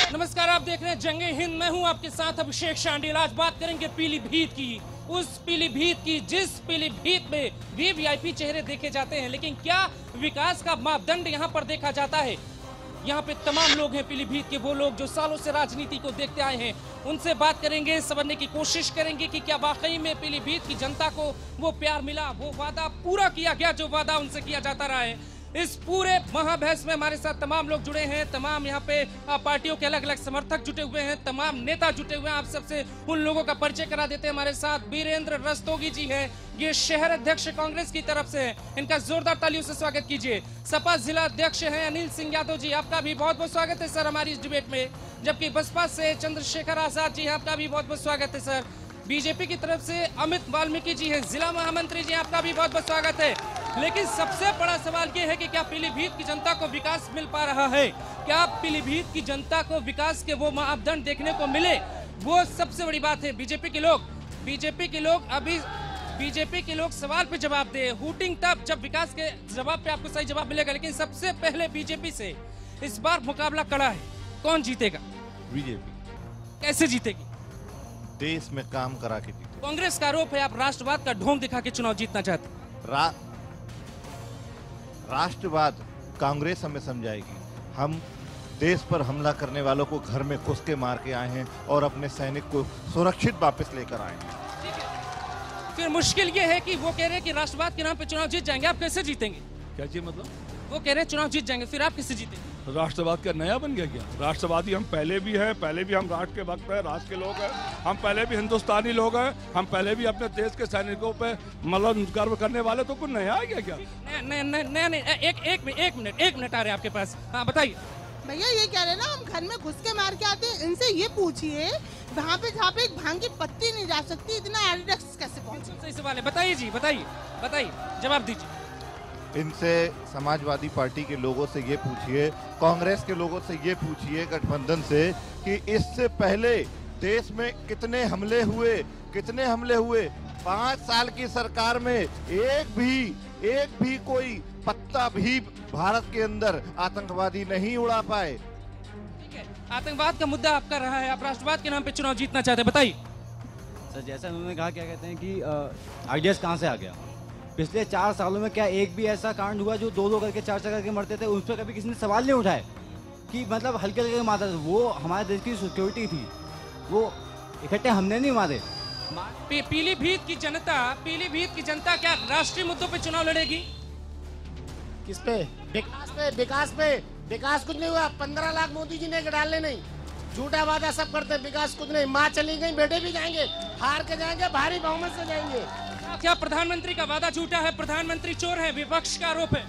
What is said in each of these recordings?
नमस्कार, आप देख रहे हैं जंगे हिंद। मैं हूं आपके साथ अभिषेक शांडिल। आज बात करेंगे पीलीभीत की, उस पीलीभीत की जिस पीलीभीत में भी वीआईपी चेहरे देखे जाते हैं, लेकिन क्या विकास का मापदंड यहां पर देखा जाता है? यहाँ पे तमाम लोग हैं पीलीभीत के, वो लोग जो सालों से राजनीति को देखते आए हैं। उनसे बात करेंगे, समझने की कोशिश करेंगे कि क्या वाकई में पीलीभीत की जनता को वो प्यार मिला, वो वादा पूरा किया गया जो वादा उनसे किया जाता रहा है। इस पूरे महाबहस में हमारे साथ तमाम लोग जुड़े हैं, तमाम यहाँ पे पार्टियों के अलग अलग समर्थक जुटे हुए हैं, तमाम नेता जुटे हुए हैं। आप सबसे उन लोगों का परिचय करा देते हैं। हमारे साथ वीरेंद्र रस्तोगी जी हैं, ये शहर अध्यक्ष कांग्रेस की तरफ से हैं। इनका जोरदार तालियों से स्वागत कीजिए। सपा जिला अध्यक्ष हैं अनिल सिंह यादव जी, आपका भी बहुत बहुत स्वागत है सर हमारी इस डिबेट में। जबकि बसपा से चंद्रशेखर आजाद जी, आपका भी बहुत बहुत स्वागत है सर। बीजेपी की तरफ से अमित वाल्मीकि जी हैं, जिला महामंत्री जी, आपका भी बहुत बहुत स्वागत है। लेकिन सबसे बड़ा सवाल ये है कि क्या पीलीभीत की जनता को विकास मिल पा रहा है? क्या पीलीभीत की जनता को विकास के वो मापदंड देखने को मिले? वो सबसे बड़ी बात है। बीजेपी के लोग सवाल पे जवाब दे, हूटिंग तब जब विकास के जवाब पे आपको सही जवाब मिलेगा। लेकिन सबसे पहले बीजेपी से इस बार मुकाबला कड़ा है, कौन जीतेगा? बीजेपी। कैसे जीतेगी? देश में काम करा के जीते। कांग्रेस का आरोप है आप राष्ट्रवाद का ढोंग दिखा के चुनाव जीतना चाहते हैं। राष्ट्रवाद कांग्रेस हमें समझाएगी। हम देश पर हमला करने वालों को घर में घुस के मार के आए हैं और अपने सैनिक को सुरक्षित वापस लेकर आए हैं। फिर मुश्किल ये है कि वो कह रहे हैं कि राष्ट्रवाद के नाम पे चुनाव जीत जाएंगे, आप कैसे जीतेंगे? क्या चीज मतलब? वो कह रहे हैं चुनाव जीत जाएंगे, फिर आप कैसे जीतेंगे? राष्ट्रवाद का नया बन गया क्या? राष्ट्रवादी हम पहले भी हैं, पहले भी हम राष्ट्र के भक्त हैं, राष्ट्र के लोग हैं, हम पहले भी हिंदुस्तानी लोग हैं, हम पहले भी अपने देश के सैनिकों पे मतलब गर्व करने वाले। तो कुछ नया आ गया क्या? नहीं, एक मिनट आ रहे हैं आपके पास। हाँ बताइए। भैया ये कह रहे हैं ना, हम घर में घुस के मार के आते हैं। इनसे ये पूछिए, वहाँ पे जहाँ पे एक भांग की पत्ती नहीं जा सकती, इतना एडिडेक्स कैसे पहुँचे? सही सवाल है, बताइए जी, बताइए जवाब दीजिए। इनसे समाजवादी पार्टी के लोगों से ये पूछिए, कांग्रेस के लोगों से ये पूछिए, गठबंधन से, कि इससे पहले देश में कितने हमले हुए। 5 साल की सरकार में एक भी कोई पत्ता भी भारत के अंदर आतंकवादी नहीं उड़ा पाए। ठीक है, आतंकवाद का मुद्दा आपका रहा है, आप राष्ट्रवाद के नाम पे चुनाव जीतना चाहते हैं, बताइए। सर जैसा उन्होंने कहा, क्या कहते हैं कि आइडियाज कहाँ से आ गया? पिछले 4 सालों में क्या एक भी ऐसा कांड हुआ जो 2 करके 4 करके मरते थे, उस पर कभी किसी ने सवाल नहीं उठाए कि मतलब हल्के हल्के मारते थे? वो हमारे देश की सिक्योरिटी थी, वो इकट्ठे हमने नहीं मारे। पीलीभीत की जनता क्या राष्ट्रीय मुद्दों पे चुनाव लड़ेगी? किस पे? विकास कुछ नहीं हुआ। 15 लाख मोदी जी ने डाले नहीं, झूठा वादा सब करते हैं, विकास कुछ नहीं। माँ चली गई, बेटे भी जाएंगे, हार के जाएंगे, भारी बहुमत से जाएंगे। क्या प्रधानमंत्री का वादा झूठा है? प्रधानमंत्री चोर है, विपक्ष का आरोप है।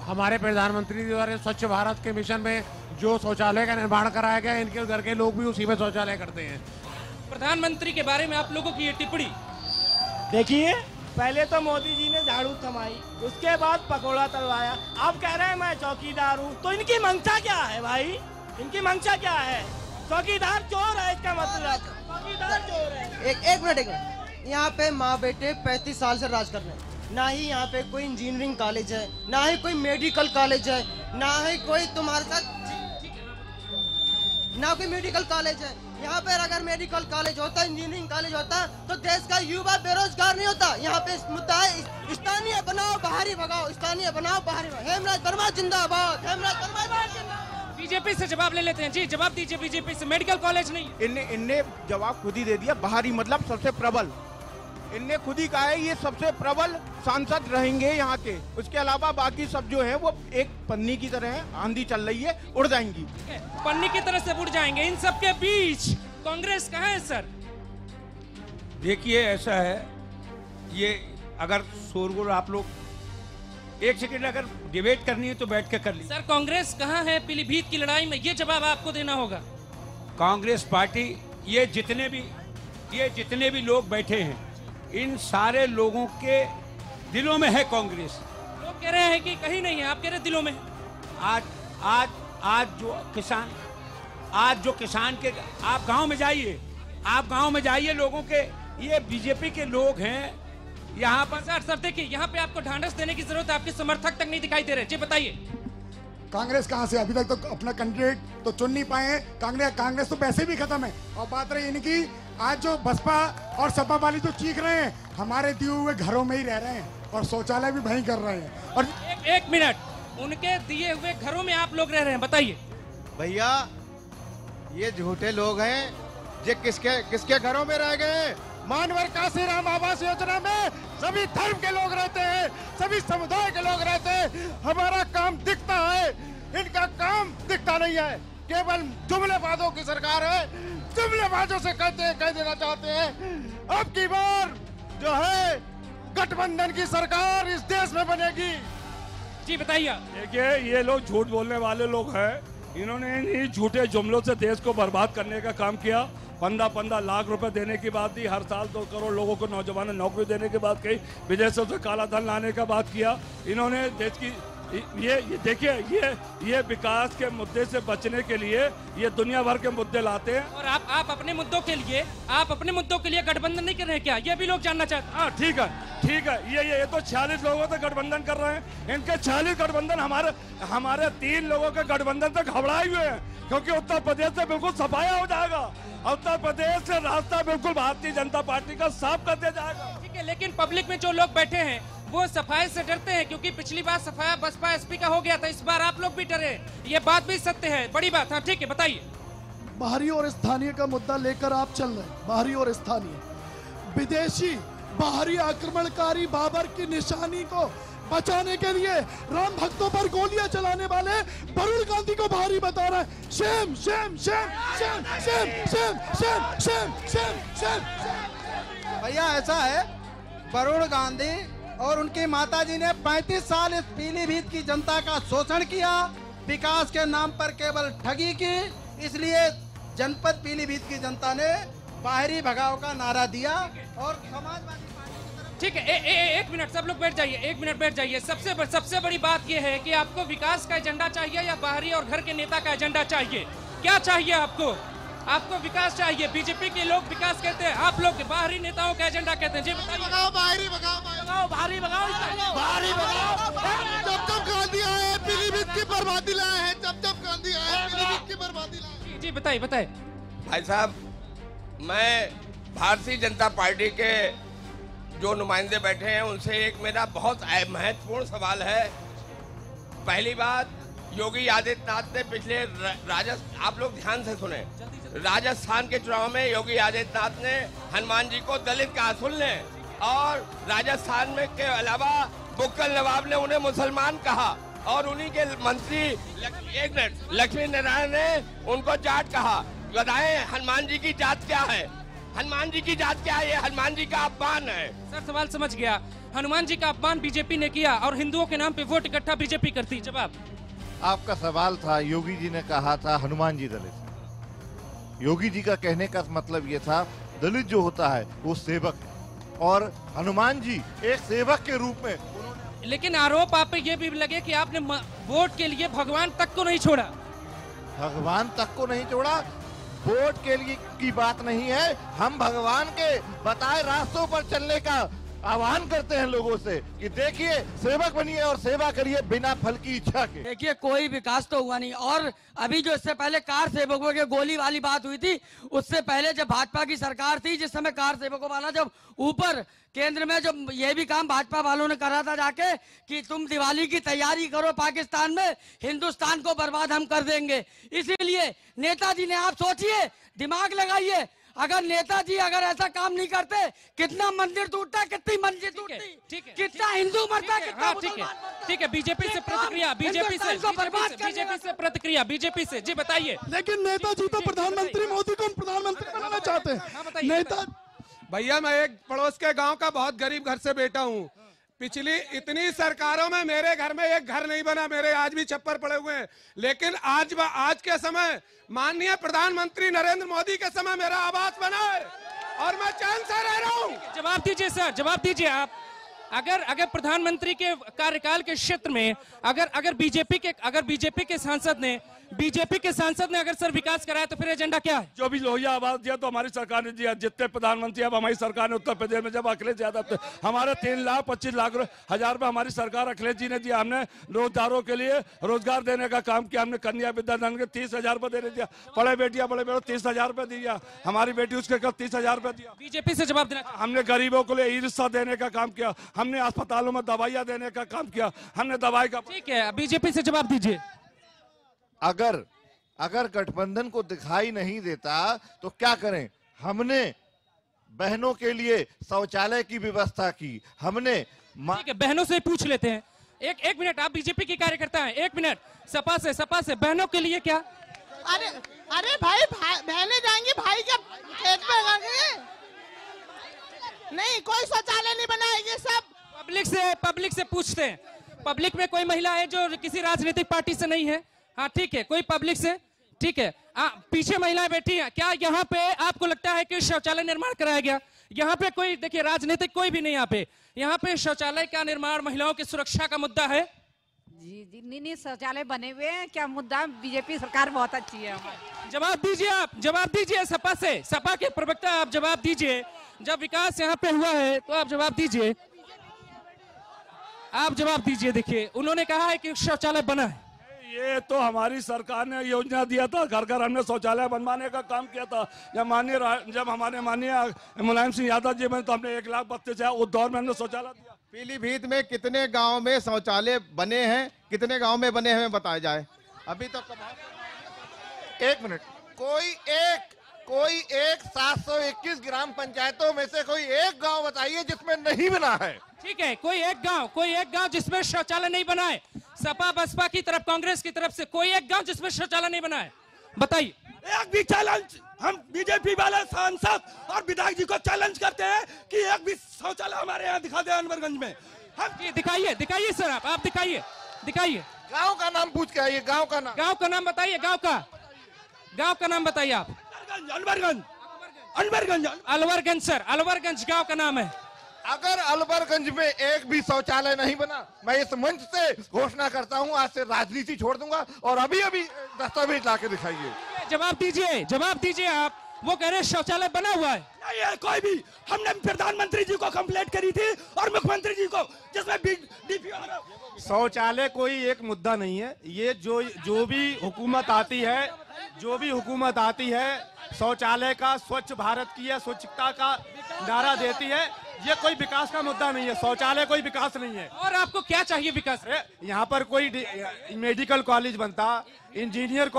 हमारे प्रधानमंत्री द्वारा स्वच्छ भारत के मिशन में जो शौचालय का निर्माण कराया गया, इनके घर के लोग भी उसी में शौचालय करते हैं। प्रधानमंत्री के बारे में आप लोगों की ये टिप्पणी देखिए, पहले तो मोदी जी ने झाड़ू थमाई, उसके बाद पकोड़ा तलवाया, अब कह रहे हैं मैं चौकीदार हूँ। तो इनकी मंशा क्या है भाई? इनकी मंशा क्या है? चौकीदार चोर है, इसका मतलब चौकीदार चोर है। एक मिनट यहाँ पे माँ बेटे 35 साल से राज कर रहे हैं। ना ही यहाँ पे कोई इंजीनियरिंग कॉलेज है, ना ही कोई मेडिकल कॉलेज है, ना ही कोई तुम्हारे साथ ना कोई मेडिकल कॉलेज है। यहाँ पे अगर मेडिकल कॉलेज होता, इंजीनियरिंग कॉलेज होता, तो देश का युवा बेरोजगार नहीं होता। यहाँ पे मुद्दा है स्थानीय बनाओ बाहरी भगाओ, स्थानीय बनाओ बाहरी भगाओ। हेमराज वर्मा जिंदाबाद, हेमराज वर्मा जिंदाबाद। बीजेपी से जवाब ले लेते हैं जी, जवाब दीजिए। बीजेपी से मेडिकल कॉलेज नहीं, इनने जवाब खुद ही दे दिया। बाहरी मतलब सबसे प्रबल, इनने खुद ही कहा है ये सबसे प्रबल सांसद रहेंगे यहाँ के। उसके अलावा बाकी सब जो है वो एक पन्नी की तरह है, आंधी चल रही है, उड़ जाएंगी। पन्नी की तरह से उड़ जाएंगे। इन सब के बीच कांग्रेस कहाँ है सर? देखिए ऐसा है, ये अगर शोरगुल आप लोग एक सेकंड अगर डिबेट करनी है तो बैठ के कर लीजिए। सर कांग्रेस कहाँ है पीलीभीत की लड़ाई में? ये जवाब आपको देना होगा। कांग्रेस पार्टी, ये जितने भी लोग बैठे हैं, इन सारे लोगों के दिलों में है कांग्रेस। लोग कह रहे हैं कि कहीं नहीं है, आप कह रहे दिलों में। आज जो किसान के, आप गांव में जाइए, लोगों के, ये बीजेपी के लोग हैं यहाँ पर। सर देखिए, यहाँ पे आपको ढांढस देने की जरूरत है, आपके समर्थक तक नहीं दिखाई दे रहे। जी बताइए। कांग्रेस कहाँ से, अभी तक तो अपना कैंडिडेट तो चुन नहीं पाए हैं। कांग्रेस तो पैसे भी खत्म है। और बात रही इनकी, आज जो बसपा और सपा वाली जो चीख रहे हैं, हमारे दिए हुए घरों में ही रह रहे हैं और शौचालय भी वहीं कर रहे हैं। और एक मिनट, उनके दिए हुए घरों में आप लोग रह रहे हैं, बताइए भैया। ये झूठे लोग हैं, ये किसके घरों में रह गए? मानवर काशीराम आवास योजना में सभी धर्म के लोग रहते हैं, सभी समुदाय के लोग रहते हैं। हमारा काम दिखता है, इनका काम दिखता नहीं है। केवल जुमलेबाजों की सरकार है, जुमलेबाजों से कह देना चाहते हैं अब की बार जो है गठबंधन की सरकार इस देश में बनेगी। जी बताइए। देखिए, ये लोग झूठ बोलने वाले लोग हैं। इन्होंने इन झूठे जुमलों से देश को बर्बाद करने का काम किया। 15 लाख रुपए देने की बात दी, हर साल 2 करोड़ लोगों को नौजवानों नौकरी देने की बात कही, विदेशों से काला धन लाने का बात किया। इन्होंने देश की ये देखिए, ये विकास के मुद्दे से बचने के लिए ये दुनिया भर के मुद्दे लाते हैं। और आप अपने मुद्दों के लिए गठबंधन नहीं कर रहे हैं क्या? ये भी लोग जानना चाहते हैं। हाँ ठीक है, ये तो 46 लोगों से गठबंधन कर रहे हैं। इनके 46 गठबंधन हमारे 3 लोगों के गठबंधन से घबराए हुए हैं, क्योंकि उत्तर प्रदेश से बिल्कुल सफाया हो जाएगा। उत्तर प्रदेश से रास्ता बिल्कुल भारतीय जनता पार्टी का साफ कर दिया जाएगा। ठीक है, लेकिन पब्लिक में जो लोग बैठे हैं वो सफाई से डरते हैं, क्योंकि पिछली बार सफाया बसपा एसपी का हो गया था, इस बार आप लोग भी डरे। ये बात भी सत्य है, बड़ी बात। हाँ ठीक है, बताइए। बाहरी और स्थानीय का मुद्दा लेकर आप चल रहे हैं। बाहरी और स्थानीय, विदेशी बाहरी आक्रमणकारी बाबर की निशानी को बचाने के लिए राम भक्तों पर गोलियां चलाने वाले वरुण गांधी को बाहरी बता रहा है। Shem Shem Shem Shem Shem Shem Shem Shem Shem Shem. भैया ऐसा है, वरुण गांधी और उनकी माताजी ने 35 साल इस पीलीभीत की जनता का शोषण किया, विकास के नाम पर केवल ठगी की। इसलिए जनपद पीलीभीत की जनता ने बाहरी भगाओ का नारा दिया और समाजवादी पार्टी। ठीक है, एक मिनट, सब लोग बैठ जाइए, 1 मिनट बैठ जाइए। सबसे बड़ी बात यह है कि आपको विकास का एजेंडा चाहिए या बाहरी और घर के नेता का एजेंडा चाहिए? क्या चाहिए आपको? आपको विकास चाहिए। बीजेपी के लोग विकास कहते हैं, आप लोग बाहरी नेताओं का एजेंडा कहते हैं। जी बताइए। बाहरी भगाओ। जब गांधी आए पीलीभीत की बर्बादी लाए हैं, जब गांधी आए पीलीभीत की बर्बादी लाए। जी बताइए। भाई साहब, मैं भारतीय जनता पार्टी के जो नुमाइंदे बैठे हैं उनसे एक मेरा बहुत महत्वपूर्ण सवाल है। पहली बात, योगी आदित्यनाथ ने पिछले आप लोग ध्यान से सुने, राजस्थान के चुनाव में योगी आदित्यनाथ ने हनुमान जी को दलित कहा, सुन लें, और राजस्थान में के अलावा बुक्कल नवाब ने उन्हें मुसलमान कहा, और उन्हीं के मंत्री लक्ष्मी नारायण ने उनको जाट कहा। बताएं हनुमान जी की जात क्या है? हनुमान जी की जात क्या है? ये हनुमान जी का अपमान है। सर सवाल समझ गया। हनुमान जी का अपमान बीजेपी ने किया और हिंदुओं के नाम पे वोट इकट्ठा बीजेपी करती। जवाब आपका सवाल था, योगी जी ने कहा था हनुमान जी दलित। योगी जी का कहने का मतलब ये था, दलित जो होता है वो सेवक है और हनुमान जी एक सेवक के रूप में। लेकिन आरोप आप पे ये भी लगे कि आपने वोट के लिए भगवान तक को नहीं छोड़ा। भगवान तक को नहीं छोड़ा, वोट के लिए की बात नहीं है। हम भगवान के बताए रास्तों पर चलने का आह्वान करते हैं लोगों से कि देखिए, सेवक बनिए और सेवा करिए बिना फल की इच्छा के। देखिए, कोई विकास तो हुआ नहीं। और अभी जो इससे पहले कार सेवकों के गोली वाली बात हुई थी, उससे पहले जब भाजपा की सरकार थी, जिस समय कार सेवकों वाला जब ऊपर केंद्र में जब ये भी काम भाजपा वालों ने करा था जाके कि तुम दिवाली की तैयारी करो पाकिस्तान में, हिंदुस्तान को बर्बाद हम कर देंगे। इसीलिए नेताजी ने, आप सोचिए, दिमाग लगाइए, अगर नेताजी अगर ऐसा काम नहीं करते, कितना मंदिर टूटता, कितनी मस्जिद टूटती, कितना हिंदू मरता, कितना मुसलमान मरता। ठीक है, बीजेपी से प्रतिक्रिया, बीजेपी से जी बताइए। लेकिन नेताजी तो प्रधानमंत्री मोदी को प्रधानमंत्री बनाना चाहते हैं। नेता भैया, मैं एक पड़ोस के गांव का बहुत गरीब घर से बेटा हूँ। पिछली इतनी सरकारों में मेरे घर में एक घर नहीं बना, मेरे आज भी छप्पर पड़े हुए हैं। लेकिन आज के समय माननीय प्रधानमंत्री नरेंद्र मोदी के समय मेरा आवास बना है और मैं चैन से रह रहा हूँ। जवाब दीजिए सर, जवाब दीजिए आप। अगर प्रधानमंत्री के कार्यकाल के क्षेत्र में अगर बीजेपी के सांसद ने बीजेपी के सांसद ने अगर सर विकास कराया तो फिर एजेंडा क्या है? जो भी लोहिया आवास दिया तो हमारी सरकार ने दिया। जितने प्रधानमंत्री अब हमारी सरकार ने उत्तर प्रदेश में जब अखिलेश यादव थे, हमारे 3,25,00,000 रुपए हमारी सरकार अखिलेश जी ने दिया। हमने रोजगारों के लिए रोजगार देने का काम किया। हमने कन्या विद्याधन के 30,000 रुपए देने दिया। बड़े बेटियां बड़े बेटों 30,000 रुपए दिया। हमारी बेटी उसके 30,000 रुपए दिया। बीजेपी से जवाब देना। हमने गरीबों को लिए ई रिक्शा देने का काम किया। हमने अस्पतालों में दवाइयां देने का काम किया। हमने दवाई का। ठीक है, बीजेपी से जवाब दीजिए। अगर गठबंधन को दिखाई नहीं देता तो क्या करें? हमने बहनों के लिए शौचालय की व्यवस्था की। हमने ठीक है, बहनों से पूछ लेते हैं। एक मिनट, आप बीजेपी के कार्यकर्ता हैं, 1 मिनट। सपा से बहनों के लिए क्या? अरे भाई बहनें जाएंगी भाई के खेत में नहीं, कोई शौचालय नहीं बनाएगी। सब पब्लिक से पूछते हैं। पब्लिक में कोई महिला है जो किसी राजनीतिक पार्टी से नहीं है? हाँ ठीक है, कोई पब्लिक से? ठीक है, पीछे महिलाएं बैठी हैं। क्या यहाँ पे आपको लगता है कि शौचालय निर्माण कराया गया? यहाँ पे कोई, देखिए राजनीतिक कोई भी नहीं यहाँ पे शौचालय का निर्माण महिलाओं की सुरक्षा का मुद्दा है। जी नहीं, शौचालय बने हुए हैं। क्या मुद्दा? बीजेपी सरकार बहुत अच्छी है हमारी। जवाब दीजिए, आप जवाब दीजिए। सपा के प्रवक्ता, आप जवाब दीजिए। जब विकास यहाँ पे हुआ है तो आप जवाब दीजिए। देखिए उन्होंने कहा है कि शौचालय बना है। ये तो हमारी सरकार ने योजना दिया था, घर घर हमने शौचालय बनवाने का काम किया था। जब हमारे माननीय मुलायम सिंह यादव जी में तो हमने 1,32,000 उस दौर में हमने शौचालय दिया। पीलीभीत में कितने गांव में शौचालय बने हैं, कितने गांव में बने हैं बताया जाए अभी तो। 1 मिनट, कोई एक 721 ग्राम पंचायतों में से कोई एक गांव बताइए जिसमें नहीं बना है। ठीक है, कोई एक गांव जिसमें शौचालय नहीं बना है। सपा बसपा की तरफ, कांग्रेस की तरफ से कोई एक गांव जिसमें शौचालय नहीं बना है, बताइए। एक भी चैलेंज हम बीजेपी वाले सांसद और विधायक जी को चैलेंज करते हैं कि एक भी शौचालय हमारे यहाँ दिखा दे अनवरगंज में। हम दिखाइए सर, आप दिखाइए। गांव का नाम पूछ के आइए। गांव का नाम बताइए। गांव का नाम बताइए आप। अलवरगंज सर, अलवरगंज गांव का नाम है। अगर अलवरगंज में एक भी शौचालय नहीं बना, मैं इस मंच से घोषणा करता हूं, आज से राजनीति छोड़ दूंगा और अभी दस्तावेज लाके दिखाइए। जवाब दीजिए आप। वो कह रहे शौचालय बना हुआ है। नहीं है कोई भी। हमने प्रधानमंत्री जी को कंप्लेंट करी थी और मुख्यमंत्री जी को, जिसमें शौचालय कोई एक मुद्दा नहीं है। ये जो भी हुकूमत आती है शौचालय का, स्वच्छ भारत की है, स्वच्छता का नारा देती है। ये कोई विकास का मुद्दा नहीं है। शौचालय कोई विकास नहीं है। और आपको क्या चाहिए विकास? यहाँ पर कोई मेडिकल कॉलेज बनता, इंजीनियर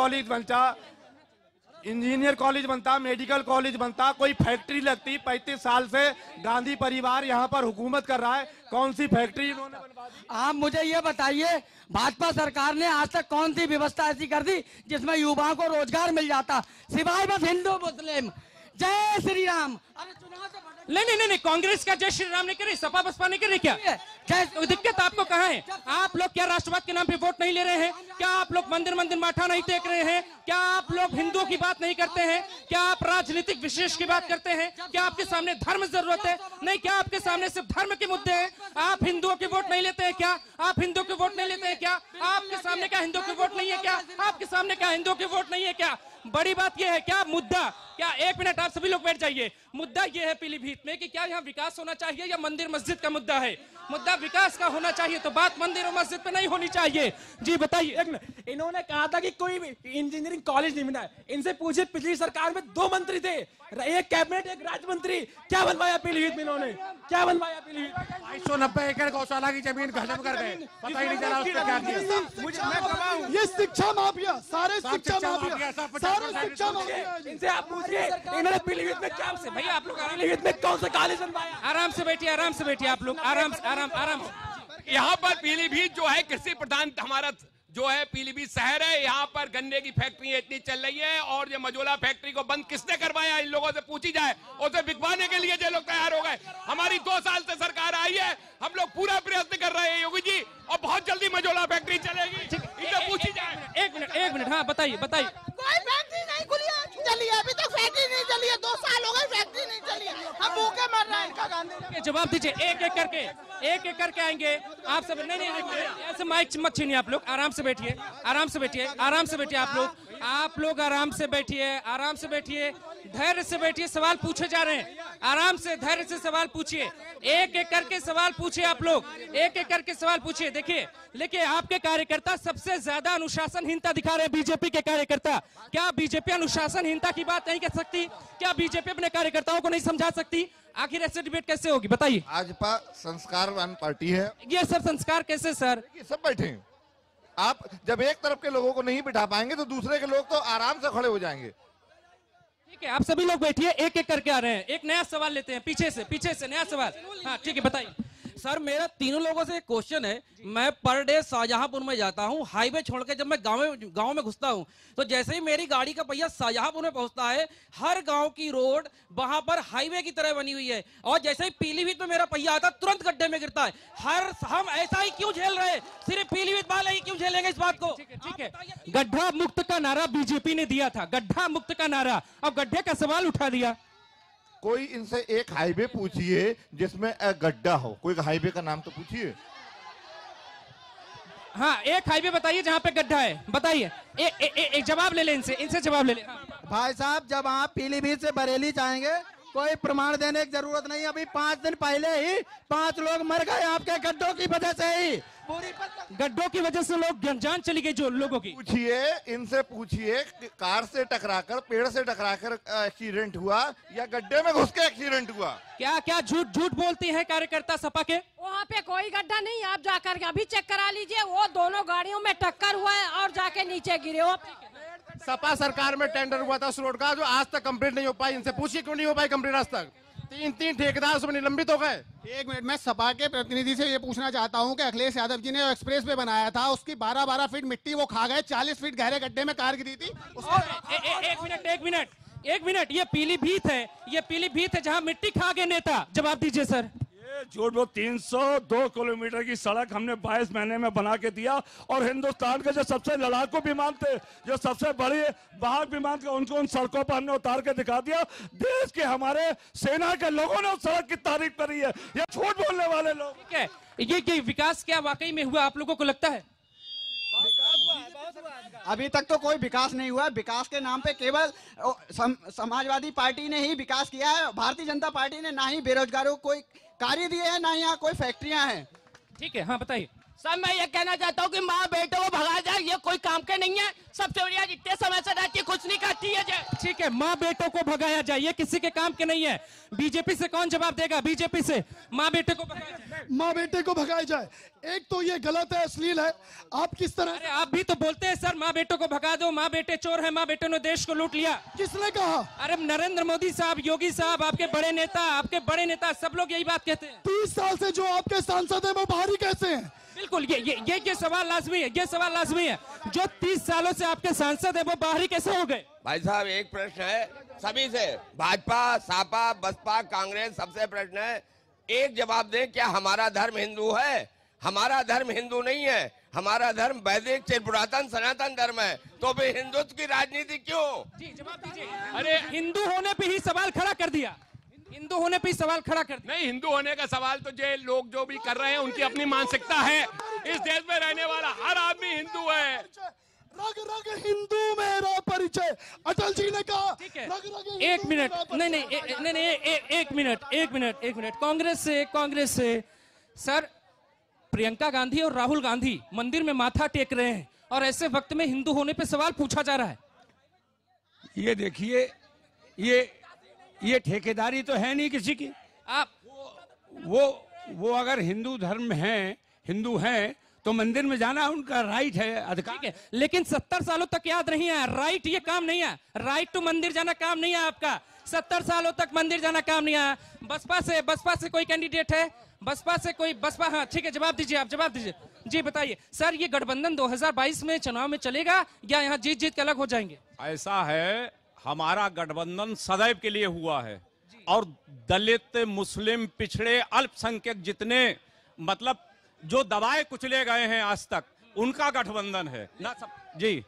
कॉलेज बनता, मेडिकल कॉलेज बनता, कोई फैक्ट्री लगती। 35 साल से गांधी परिवार यहाँ पर हुकूमत कर रहा है। कौन सी फैक्ट्री इन्होंने बनवा दी? आप मुझे ये बताइए, भाजपा सरकार ने आज तक कौन सी व्यवस्था ऐसी कर दी जिसमें युवाओं को रोजगार मिल जाता, सिवाय बस हिंदू मुस्लिम। जय श्री राम। नहीं, कांग्रेस का जय श्री राम नहीं कर रही, सपा बसपा नहीं कर रही। क्या दिक्कत आपको कहाँ है? आप लोग क्या राष्ट्रवाद के नाम पे वोट नहीं ले रहे हैं? क्या आप लोग मंदिर माठा नहीं देख रहे हैं? क्या आप लोग हिंदुओं की बात नहीं करते हैं? क्या आप राजनीतिक विशेष की बात करते हैं? क्या आपके सामने धर्म जरूरत है? नहीं, क्या आपके सामने सिर्फ धर्म के मुद्दे हैं? आप हिंदुओं के वोट नहीं लेते हैं क्या? आप हिंदुओं के वोट नहीं लेते हैं क्या? आपके सामने क्या हिंदुओं के वोट नहीं है क्या? आपके सामने क्या हिंदुओं के वोट नहीं है क्या? बड़ी बात यह है क्या मुद्दा? क्या 1 मिनट आप सभी लोग बैठ जाइए। मुद्दा यह है पीलीभीत में कि क्या यहाँ विकास होना चाहिए या मंदिर मस्जिद का मुद्दा है? मुद्दा विकास का होना चाहिए तो बात मंदिर और मस्जिद पे नहीं होनी चाहिए। जी बताइए। इन्होंने कहा था कि कोई इंजीनियरिंग कॉलेज नहीं बना है। इनसे पूछे, पिछली सरकार में 2 मंत्री थे, एक कैबिनेट एक राज्य मंत्री। क्या बनवाया पीलीभीत में इन्होंने? क्या बनवाया पीलीभीत? 290 एकड़ गौशाला की जमीन खत्म कर गए। पता ही नहीं चला उसका क्या किया। ये शिक्षा माफिया, सारे शिक्षा माफिया। इनसे आप पूछिए, इन्होंने पीलीभीत में क्या से? भैया आप लोग पीलीभीत में कौन सा कॉलेज बनवाया? आराम से बैठिए आप लोग, आराम से। यहाँ पर पीलीभीत जो है कृषि प्रधान हमारा जो है पीलीभीत शहर है। यहाँ पर गन्ने की फैक्ट्री इतनी चल रही है और ये मजोला फैक्ट्री को बंद किसने करवाया? इन लोगों से पूछी जाए। उसे बिकवाने के लिए जो लोग तैयार हो गए। हमारी 2 साल से सरकार आई है, हम लोग पूरा प्रयत्न कर रहे हैं योगी जी, और बहुत जल्दी मजोला फैक्ट्री चलेगी। इनसे पूछी जाए। एक मिनट। हाँ बताइए। कोई फैक्ट्री नहीं खुली, चली अभी तक फैक्ट्री नहीं चली चली है, 2 साल हो गए फैक्ट्री नहीं चली है, हम भूखे मर रहे हैं। इनका गांधी जवाब दीजिए, एक एक करके आएंगे आप सब। नहीं, ऐसे माइक मत छीनिए आप लोग, आराम से बैठिए, आराम से बैठिए आप लोग आराम से बैठिए, धैर्य से बैठिए। सवाल पूछे जा रहे हैं, आराम से धैर्य से सवाल पूछिए, एक एक करके सवाल पूछिए आप लोग, एक एक करके सवाल पूछिए। देखिए आपके कार्यकर्ता सबसे ज्यादा अनुशासनहीनता दिखा रहे हैं, बीजेपी के कार्यकर्ता। क्या बीजेपी अनुशासनहीनता की बात नहीं कर सकती? क्या बीजेपी अपने कार्यकर्ताओं को नहीं समझा सकती? आखिर ऐसे डिबेट कैसे होगी बताइए? भाजपा संस्कारवान पार्टी है। ये सब संस्कार कैसे सर? ये सब बैठे हैं। आप जब एक तरफ के लोगों को नहीं बिठा पाएंगे तो दूसरे के लोग तो आराम से खड़े हो जाएंगे। ठीक है, आप सभी लोग बैठिए, एक एक करके आ रहे हैं। एक नया सवाल लेते हैं, पीछे से नया सवाल। हाँ ठीक है, बताइए। सर मेरा तीनों लोगों से एक क्वेश्चन है। मैं पर डे शाहजहांपुर में जाता हूँ, हाईवे छोड़ के जब मैं गांव में घुसता हूँ तो जैसे ही मेरी गाड़ी का पहिया शाहजहांपुर में पहुंचता है, हर गांव की रोड वहां पर हाईवे की तरह बनी हुई है, और जैसे ही पीलीभीत में मेरा पहिया आता है तुरंत गड्ढे में गिरता है। हम ऐसा ही क्यों झेल रहे हैं? सिर्फ पीलीभीत वाले ही क्यों झेलेंगे इस बात को? ठीक है, गड्ढा मुक्त का नारा बीजेपी ने दिया था, गड्ढा मुक्त का नारा, अब गड्ढे का सवाल उठा दिया। कोई इनसे एक हाईवे पूछिए जिसमें गड्ढा हो, कोई हाईवे का नाम तो पूछिए। हाँ, एक हाईवे बताइए जहाँ पे गड्ढा है, बताइए। एक जवाब ले ले इनसे जवाब ले ले। भाई साहब, जब आप पीलीभीत से बरेली जाएंगे कोई प्रमाण देने की जरूरत नहीं। अभी 5 दिन पहले ही 5 लोग मर गए आपके गड्ढों की वजह से ही। गड्ढों की वजह से लोग जान चली गई जो लोगों की। इनसे पूछिए कार से टकराकर, पेड़ से टकराकर एक्सीडेंट हुआ या गड्ढे में घुस के एक्सीडेंट हुआ? क्या झूठ बोलती है कार्यकर्ता सपा के? वहाँ पे कोई गड्ढा नहीं, आप जाकर अभी चेक करा लीजिए, वो दोनों गाड़ियों में टक्कर हुआ है और जाके नीचे गिरे हो। सपा सरकार में टेंडर हुआ था उस रोड का, जो आज तक कंप्लीट नहीं हो पाई। इनसे पूछिए क्यों नहीं हो पाई कंप्लीट आज तक? 3 ठेकेदार उसमें निलंबित हो गए। एक मिनट, मैं सपा के प्रतिनिधि से ये पूछना चाहता हूँ कि अखिलेश यादव जी ने एक्सप्रेस वे बनाया था, उसकी 12-12 फीट मिट्टी वो खा गए, 40 फीट गहरे गड्ढे में कार गिरी थी। एक मिनट, ये पीलीभीत है जहाँ मिट्टी खा गए नेता। जवाब दीजिए सर। झूठ वो 302 किलोमीटर की सड़क हमने 22 महीने में बना के दिया, और हिंदुस्तान के जो सबसे लड़ाकू विमान थे, जो सबसे बड़े बाहर विमान थे, उनको उन सड़कों पर हमने उतार के दिखा दिया। देश के हमारे सेना के लोगों ने उस सड़क की तारीफ करी है। ये झूठ बोलने वाले लोग। ठीक है, ये विकास क्या वाकई में हुआ आप लोगों को लगता है? अभी तक तो कोई विकास नहीं हुआ। विकास के नाम पे केवल समाजवादी पार्टी ने ही विकास किया है। भारतीय जनता पार्टी ने ना ही बेरोजगारों को कोई कार्य दिए हैं, ना यहाँ कोई फैक्ट्रियां हैं। ठीक है, हाँ बताइए। सर मैं ये कहना चाहता हूँ कि माँ बेटे को भगा जाए, ये कोई काम के नहीं है। सबसे बढ़िया जितने समय से रहती है कुछ नहीं करती है। ठीक है, माँ बेटों को भगाया जाए, ये किसी के काम के नहीं है। बीजेपी से कौन जवाब देगा? बीजेपी से माँ बेटे को भगाया जाए। माँ बेटे को भगाया जाए, एक तो ये गलत है, अश्लील है। आप किस तरह? अरे आप भी तो बोलते हैं सर, माँ बेटों को भगा दो, माँ बेटे चोर है, माँ बेटों ने देश को लूट लिया। किसने कहा? अरे नरेंद्र मोदी साहब, योगी साहब, आपके बड़े नेता सब लोग यही बात कहते हैं। 30 साल से जो आपके सांसद है वो बाहरी कैसे हैं? बिल्कुल, ये सवाल लाजमी है, ये सवाल लाजमी है। जो 30 सालों से आपके सांसद है वो बाहरी कैसे हो गए? भाई साहब एक प्रश्न है सभी से, भाजपा, सापा, बसपा, कांग्रेस, सबसे प्रश्न है, एक जवाब दें, क्या हमारा धर्म हिंदू है? हमारा धर्म हिंदू नहीं है, हमारा धर्म वैदिक चिर पुरातन सनातन धर्म है। तो फिर हिंदुत्व की राजनीति क्यों? जी जवाब दीजिए। अरे हिंदू होने पे ही सवाल खड़ा कर दिया, हिंदू होने पे ही सवाल खड़ा कर दिया। नहीं, हिंदू होने का सवाल तो जो लोग जो भी कर रहे हैं उनकी अपनी मानसिकता है। इस देश में रहने वाला हर आदमी हिंदू है। रग रग हिंदू मेरा परिचय, अटल जी ने कहा। ठीक है, एक मिनट, एक मिनट। कांग्रेस से सर प्रियंका गांधी और राहुल गांधी मंदिर में माथा टेक रहे हैं, और ऐसे वक्त में हिंदू होने पे सवाल पूछा जा रहा है। ये देखिए, ये ठेकेदारी तो है नहीं किसी की। आप वो अगर हिंदू धर्म है, हिंदू हैं, तो मंदिर में जाना उनका राइट है, अधिकार है। लेकिन 70 सालों तक याद नहीं है, राइट ये काम नहीं है, राइट टू मंदिर जाना काम नहीं है आपका। 70 सालों तक मंदिर जाना काम नहीं है। बसपा से कोई कैंडिडेट है? बसपा, हाँ ठीक है, जवाब दीजिए, आप जवाब दीजिए। जी बताइए सर, ये गठबंधन 2022 में चुनाव में चलेगा या यहाँ जीत के अलग हो जाएंगे? ऐसा है, हमारा गठबंधन सदैव के लिए हुआ है, और दलित, मुस्लिम, पिछड़े, अल्पसंख्यक जितने मतलब जो दबाए कुचले गए हैं आज तक, उनका गठबंधन है ना सब। जी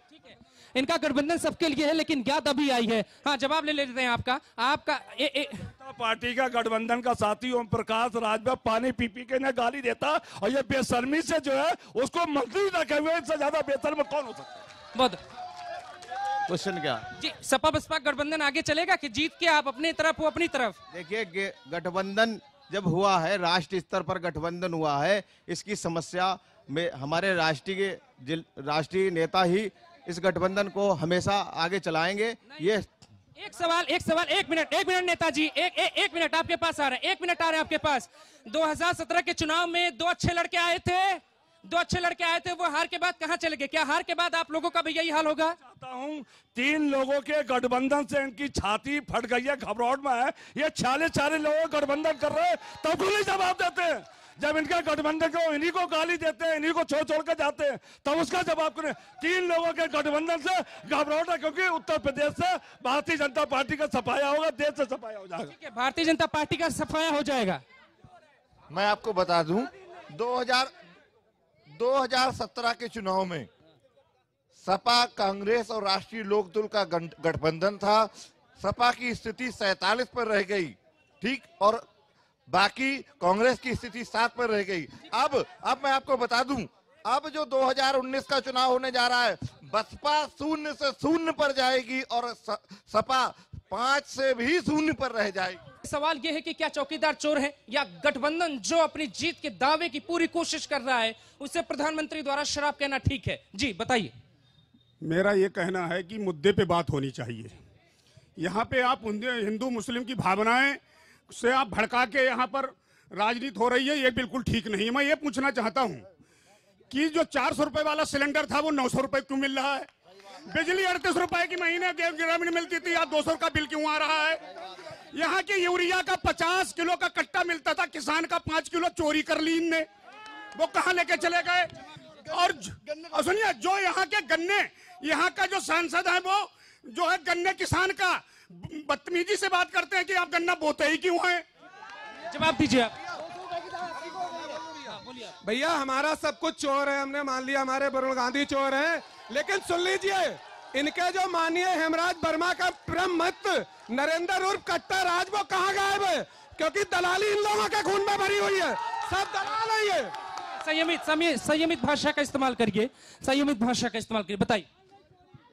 इनका गठबंधन सबके लिए है, लेकिन क्या तभी आई है। हाँ, जवाब ले लेते हैं आपका। पार्टी का गठबंधन का साथी ओम प्रकाश राजभर पानी पी पी के न गाली देता, और ये बेशर्मी से जो है उसको मंत्री रखे हुए, इससे ज्यादा बेशर्म कौन हो सकता है? बहुत क्वेश्चन क्या जी, सपा बसपा गठबंधन आगे चलेगा कि जीत के आप अपनी तरफ, वो अपनी तरफ? देखिए, गठबंधन जब हुआ है, राष्ट्रीय स्तर पर गठबंधन हुआ है, इसकी समस्या में हमारे राष्ट्रीय नेता ही इस गठबंधन को हमेशा आगे चलाएंगे। ये एक सवाल, एक मिनट नेताजी, एक मिनट आपके पास आ रहे हैं, 1 मिनट आ रहे हैं आपके पास। 2017 के चुनाव में 2 अच्छे लड़के आए थे, वो हार के बाद कहां चले गए? क्या हार के बाद आप लोगों का भी यही हाल होगा? चाहता हूं, 3 लोगों के गठबंधन से इनकी छाती फट गई है, घबराहट में है। ये 40 लोग गठबंधन कर रहे हैं, तब नहीं जवाब देते हैं। जब इनके गठबंधन को इन्हीं को गाली देते हैं, इन्हीं को छोड़ के जाते हैं, तब उसका जवाब करें। 3 लोगों के गठबंधन से घबराहट है, क्योंकि उत्तर प्रदेश से भारतीय जनता पार्टी का सफाया होगा, देश से सफाया हो जाएगा। ठीक है, भारतीय जनता पार्टी का सफाया हो जाएगा। मैं आपको बता दूं, 2017 के चुनाव में सपा, कांग्रेस और राष्ट्रीय लोकदल का गठबंधन था। सपा की स्थिति 47 पर रह गई, ठीक, और बाकी कांग्रेस की स्थिति 7 पर रह गई। अब मैं आपको बता दूं, अब जो 2019 का चुनाव होने जा रहा है, बसपा 0 से 0 पर जाएगी और सपा 5 से भी 0 पर रह जाएगी। सवाल यह है कि क्या चौकीदार चोर है, या गठबंधन जो अपनी जीत के दावे की पूरी कोशिश कर रहा है, उसे प्रधानमंत्री द्वारा शराब कहना ठीक है? जी बताइए। मेरा ये कहना है कि मुद्दे पे बात होनी चाहिए। यहाँ पे आप हिंदू मुस्लिम की भावनाएं से आप भड़का के यहाँ पर राजनीति हो रही है, ये बिल्कुल ठीक नहीं है। मैं ये पूछना चाहता हूँ कि जो 400 रुपए वाला सिलेंडर था वो 900 रुपए क्यों मिल रहा है? बिजली 38 रुपए की महीने ग्रामीण मिलती थी, आज 200 का बिल क्यों आ रहा है? यहाँ के यूरिया का 50 किलो का कट्टा मिलता था, किसान का 5 किलो चोरी कर ली इनने, वो कहाँ लेके चले गए? और सुनिए, जो यहाँ के गन्ने, यहाँ का जो सांसद है वो जो है गन्ने किसान का बदतमीजी से बात करते हैं कि आप गन्ना बोते ही क्यों हैं? जवाब दीजिए आप। भैया, हमारा सब कुछ चोर है, हमने मान लिया हमारे वरुण गांधी चोर हैं, लेकिन सुन लीजिए, इनके जो माननीय हेमराज वर्मा का परम मित्र नरेंद्र उर्फ कट्टा राज, वो कहाँ गायब है? क्योंकि दलाली इन लोगों के खून में भरी हुई है, सब दलाल है ये। संयमित भाषा का इस्तेमाल करिए, बताइए।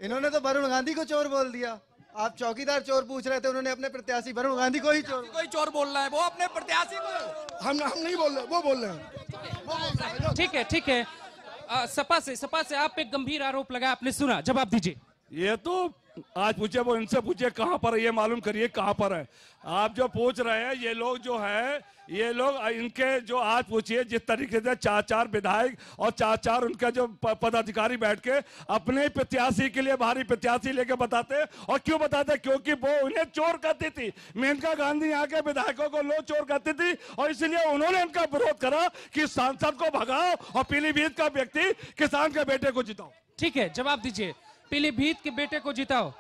इन्होंने तो वरुण गांधी को चोर बोल दिया। आप चौकीदार चोर पूछ रहे थे, उन्होंने अपने प्रत्याशी वरुण गांधी को ही चोर बोल रहा है, वो अपने प्रत्याशी को। हम नहीं बोल रहे, वो बोल रहे हैं। ठीक है। सपा से आप एक गंभीर आरोप लगाया, आपने सुना, जवाब दीजिए। ये तो आज पूछे, वो इनसे पूछिए कहाँ पर है, ये मालूम करिए कहाँ पर है। आप जो पूछ रहे हैं, ये लोग जो है, ये लोग इनके जो आज पूछिए, जिस तरीके से 4 विधायक और 4 उनका जो पदाधिकारी बैठ के अपने प्रत्याशी के लिए भारी प्रत्याशी लेके बताते। और क्यों बताते? क्योंकि वो उन्हें चोर कहती थी। मेनका गांधी यहाँ के विधायकों को लोग चोर कहती थी, और इसलिए उन्होंने इनका विरोध करा कि सांसद को भगाओ और पीलीभीत का व्यक्ति किसान के बेटे को जिताओ। ठीक है, जवाब दीजिए। पीलीभीत के बेटे को जिताओ।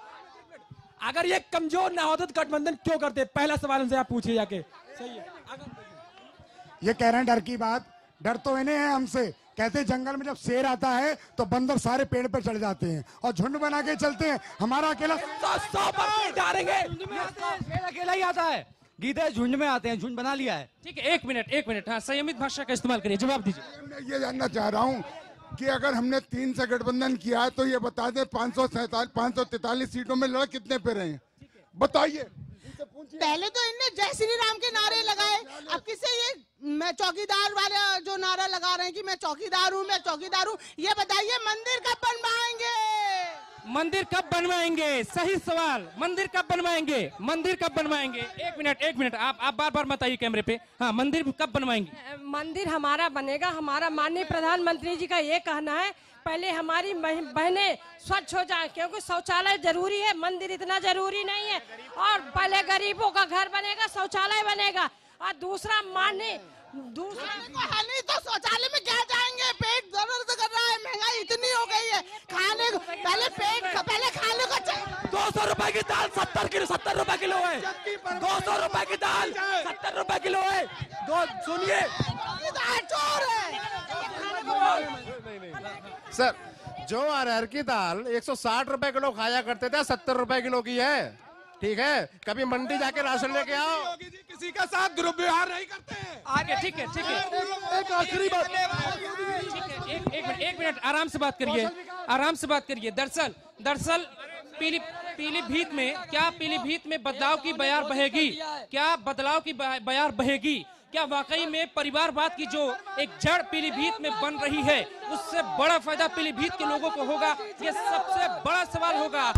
अगर ये कमजोर ना होते तो गठबंधन क्यों करते? पहला सवाल उनसे आप पूछिए जाके। सही है। ये कह रहे हैं डर की बात, डर तो इन्हें है हमसे। कहते हैं जंगल में जब शेर आता है तो बंदर सारे पेड़ पर चढ़ जाते हैं और झुंड बना के चलते हैं। हमारा अकेला 100% डालेंगे, अकेला ही आता है। गीते झुंड में आते हैं, झुंड बना लिया है। ठीक है, एक मिनट। हाँ, संयमित भाषा का इस्तेमाल करिए, जवाब दीजिए। ये जानना चाह रहा हूँ कि अगर हमने 3 से गठबंधन किया है तो ये बता दें 543 सीटों में लड़ कितने पे रहे? बताइए। पहले तो इनने जय श्री राम के नारे लगाए, अब किसे ये मैं चौकीदार वाले जो नारा लगा रहे हैं कि मैं चौकीदार हूँ, ये बताइए मंदिर कब बनवाएंगे? सही सवाल, मंदिर कब बनवाएंगे? एक मिनट, आप बार मत आइए कैमरे पे। हाँ, मंदिर कब बनवाएंगे? मंदिर हमारा बनेगा। हमारा माननीय प्रधानमंत्री जी का ये कहना है, पहले हमारी बहनें स्वच्छ हो जाए, क्योंकि शौचालय जरूरी है, मंदिर इतना जरूरी नहीं है। और पहले गरीबों का घर बनेगा, शौचालय बनेगा। और दूसरा नहीं तो शौचालय में क्या जाएंगे? पेट दर्द कर रहा है, महंगाई इतनी हो गई है, खाने को पहले खाने को 200 रुपए की दाल 70 रुपए किलो है। 200 रुपए की दाल 70 रुपए किलो है। सुनिए, सर, जो अरहर की दाल 160 रुपए किलो खाया करते थे 70 रुपए किलो की है। ठीक है, कभी मंडी जाके राशन लेके आओ। किसी का साथ दुर्व्यवहार नहीं करते हैं। आगे ठीक है, ठीक है। एक आखिरी बात, एक मिनट आराम से बात करिए, आराम से बात करिए। दरअसल पीलीभीत में क्या पीलीभीत में बदलाव की बयार बहेगी? क्या बदलाव की बयार बहेगी? क्या वाकई में परिवारवाद की जो एक जड़ पीलीभीत में बन रही है उससे बड़ा फायदा पीलीभीत के लोगों को होगा? ये सबसे बड़ा सवाल होगा।